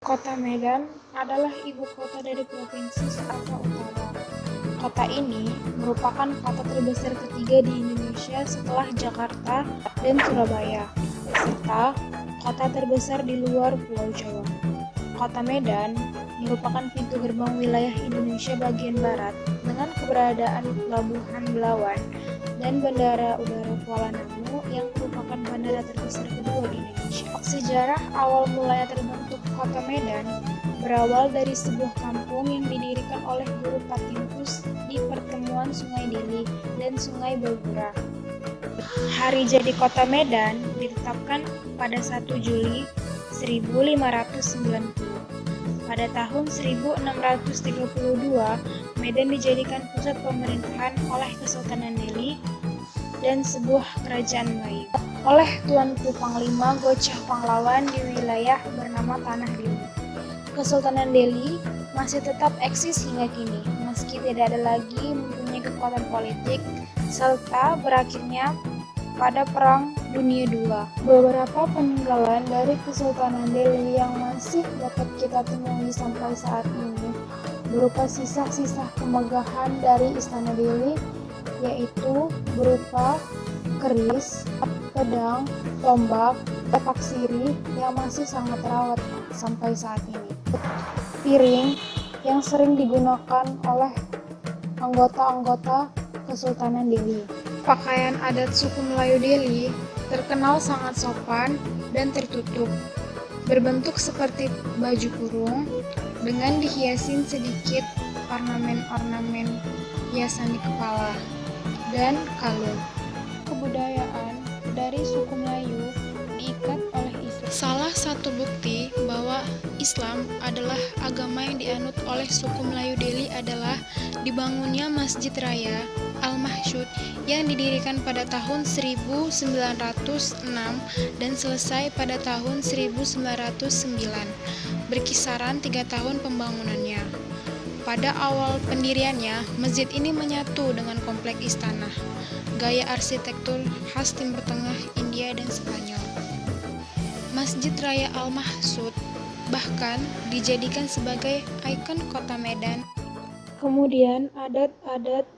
Kota Medan adalah ibu kota dari Provinsi Sumatera Utara. Kota ini merupakan kota terbesar ketiga di Indonesia setelah Jakarta dan Surabaya, serta kota terbesar di luar Pulau Jawa. Kota Medan merupakan pintu gerbang wilayah Indonesia bagian barat dengan keberadaan Pelabuhan Belawan dan Bandara Udara Kuala Namu yang merupakan bandara terbesar kedua di Indonesia. Sejarah awal mulanya terbentuk Kota Medan berawal dari sebuah kampung yang didirikan oleh Guru Patimkus di pertemuan Sungai Deli dan Sungai Bogora. Hari jadi Kota Medan ditetapkan pada 1 Juli 1590. Pada tahun 1632, Medan dijadikan pusat pemerintahan oleh Kesultanan Delhi dan sebuah kerajaan Melayu oleh Tuanku Panglima Gocah Pahlawan di wilayah bernama Tanah Delhi. Kesultanan Delhi masih tetap eksis hingga kini, meski tidak ada lagi mempunyai kekuatan politik, serta berakhirnya pada Perang Dunia II. Beberapa peninggalan dari Kesultanan Delhi yang masih dapat kita temui sampai saat ini berupa sisa-sisa kemegahan dari Istana Delhi, yaitu berupa keris, pedang, tombak, tepak sirih yang masih sangat terawat sampai saat ini. Piring yang sering digunakan oleh anggota-anggota Kesultanan Delhi. Pakaian adat suku Melayu Delhi terkenal sangat sopan dan tertutup, berbentuk seperti baju kurung dengan dihiasin sedikit ornamen-ornamen hiasan di kepala dan kalung. Kebudayaan dari suku Melayu diikat oleh Islam. Salah satu bukti bahwa Islam adalah agama yang dianut oleh suku Melayu Delhi adalah dibangunnya Masjid Raya Al-Mahsyud yang didirikan pada tahun 1906 dan selesai pada tahun 1909. Berkisaran 3 tahun pembangunannya. Pada awal pendiriannya, masjid ini menyatu dengan komplek istana, gaya arsitektur khas Timur Tengah, India, dan Spanyol. Masjid Raya Al-Mahsyud bahkan dijadikan sebagai ikon kota Medan. Kemudian adat-adat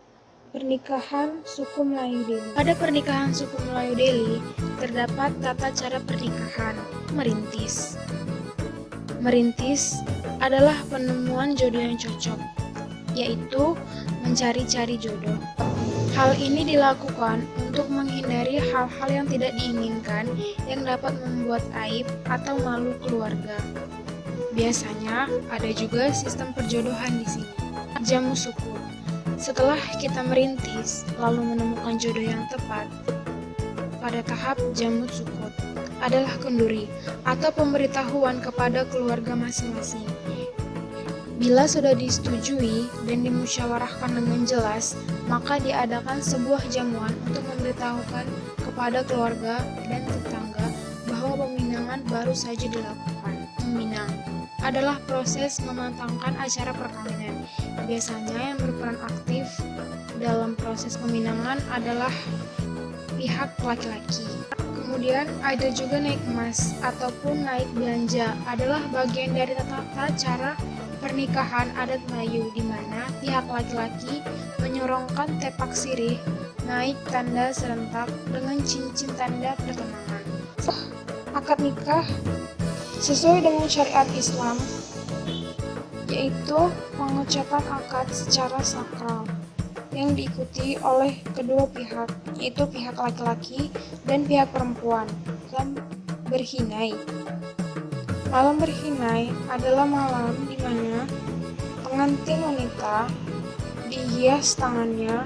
pernikahan suku Melayu Delhi. Pada pernikahan suku Melayu Delhi terdapat tata cara pernikahan merintis. Merintis adalah penemuan jodoh yang cocok, yaitu mencari-cari jodoh. Hal ini dilakukan untuk menghindari hal-hal yang tidak diinginkan yang dapat membuat aib atau malu keluarga. Biasanya ada juga sistem perjodohan di sini. Jamu sukun. Setelah kita merintis, lalu menemukan jodoh yang tepat, pada tahap jamu sukun adalah kenduri atau pemberitahuan kepada keluarga masing-masing. Bila sudah disetujui dan dimusyawarahkan dengan jelas, maka diadakan sebuah jamuan untuk memberitahukan kepada keluarga dan tetangga bahwa peminangan baru saja dilakukan. Meminang adalah proses mematangkan acara perkawinan. Biasanya yang berperan aktif dalam proses peminangan adalah pihak laki-laki. Kemudian ada juga naik emas ataupun naik belanja adalah bagian dari tata cara pernikahan adat Melayu di mana pihak laki-laki menyorongkan tepak sirih naik tanda serentak dengan cincin tanda pertunangan. Akad nikah sesuai dengan syariat Islam, yaitu pengucapan akad secara sakral yang diikuti oleh kedua pihak, yaitu pihak laki-laki dan pihak perempuan dalam berhinai. Malam berhinai adalah malam di mana pengantin wanita dihias tangannya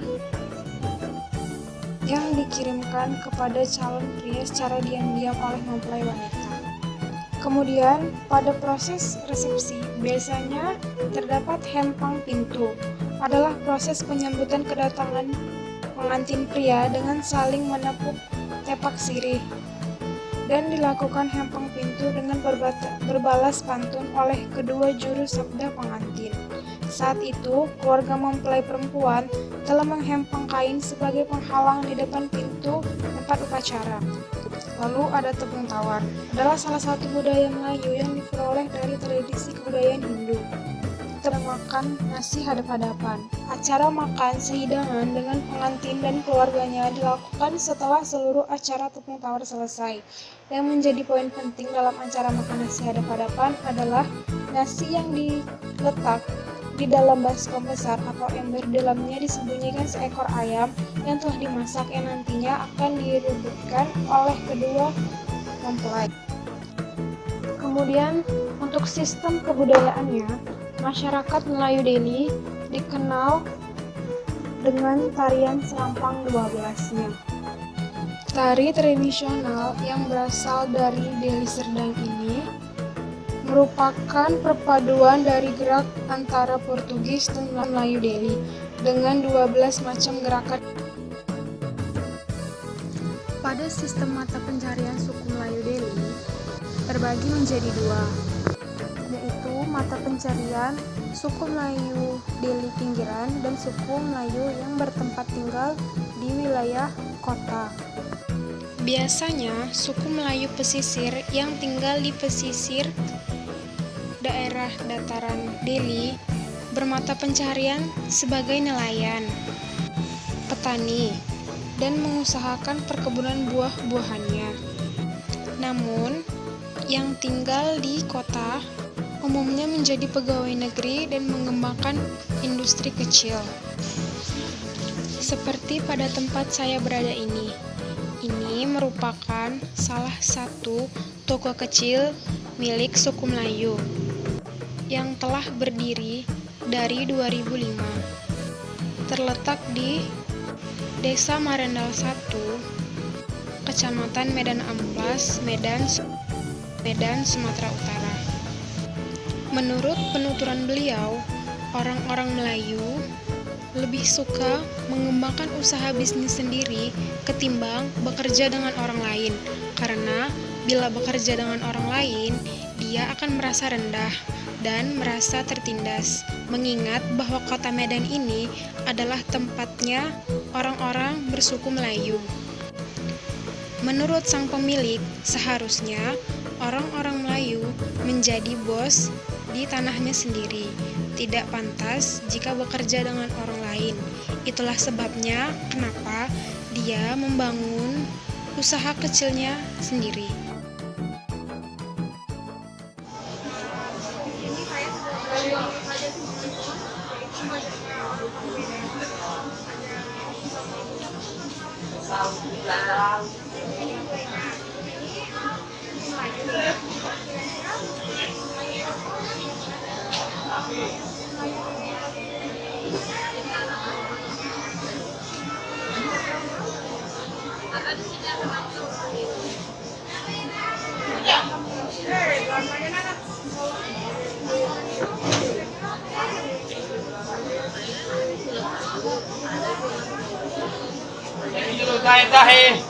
yang dikirimkan kepada calon pria secara diam-diam oleh mempelai wanita. Kemudian, pada proses resepsi, biasanya terdapat hempang pintu. Adalah proses penyambutan kedatangan pengantin pria dengan saling menepuk tepak sirih. Dan dilakukan hempang pintu dengan berbalas pantun oleh kedua juru sabda pengantin. Saat itu, keluarga mempelai perempuan telah menghempang kain sebagai penghalang di depan pintu tempat upacara. Lalu ada tepung tawar, adalah salah satu budaya Melayu yang diperoleh dari tradisi kebudayaan Hindu. Kita makan nasi hadap-hadapan. Acara makan sehidangan dengan pengantin dan keluarganya dilakukan setelah seluruh acara tepung tawar selesai. Yang menjadi poin penting dalam acara makan nasi hadap-hadapan adalah nasi yang diletak di dalam baskom besar atau ember. Dalamnya disembunyikan seekor ayam yang telah dimasak yang nantinya akan direbutkan oleh kedua mempelai. Kemudian untuk sistem kebudayaannya, masyarakat Melayu Deli dikenal dengan tarian Serampang 12-nya. Tari tradisional yang berasal dari Deli Serdang ini merupakan perpaduan dari gerak antara Portugis dan Melayu Deli dengan 12 macam gerakan. Pada sistem mata pencarian suku Melayu Deli terbagi menjadi dua, yaitu mata pencarian suku Melayu Deli pinggiran dan suku Melayu yang bertempat tinggal di wilayah kota. Biasanya suku Melayu pesisir yang tinggal di pesisir daerah dataran Deli bermata pencarian sebagai nelayan, petani, dan mengusahakan perkebunan buah-buahannya. Namun, yang tinggal di kota umumnya menjadi pegawai negeri dan mengembangkan industri kecil. Seperti pada tempat saya berada ini. Ini merupakan salah satu toko kecil milik suku Melayu yang telah berdiri dari 2005. Terletak di Desa Marendal 1, Kecamatan Medan Amplas, Medan, Sumatera Utara. Menurut penuturan beliau, orang-orang Melayu lebih suka mengembangkan usaha bisnis sendiri ketimbang bekerja dengan orang lain, karena bila bekerja dengan orang lain, dia akan merasa rendah dan merasa tertindas, mengingat bahwa kota Medan ini adalah tempatnya orang-orang bersuku Melayu. Menurut sang pemilik, seharusnya orang-orang Melayu menjadi bos di tanahnya sendiri, tidak pantas jika bekerja dengan orang lain. Itulah sebabnya kenapa dia membangun usaha kecilnya sendiri. Tahe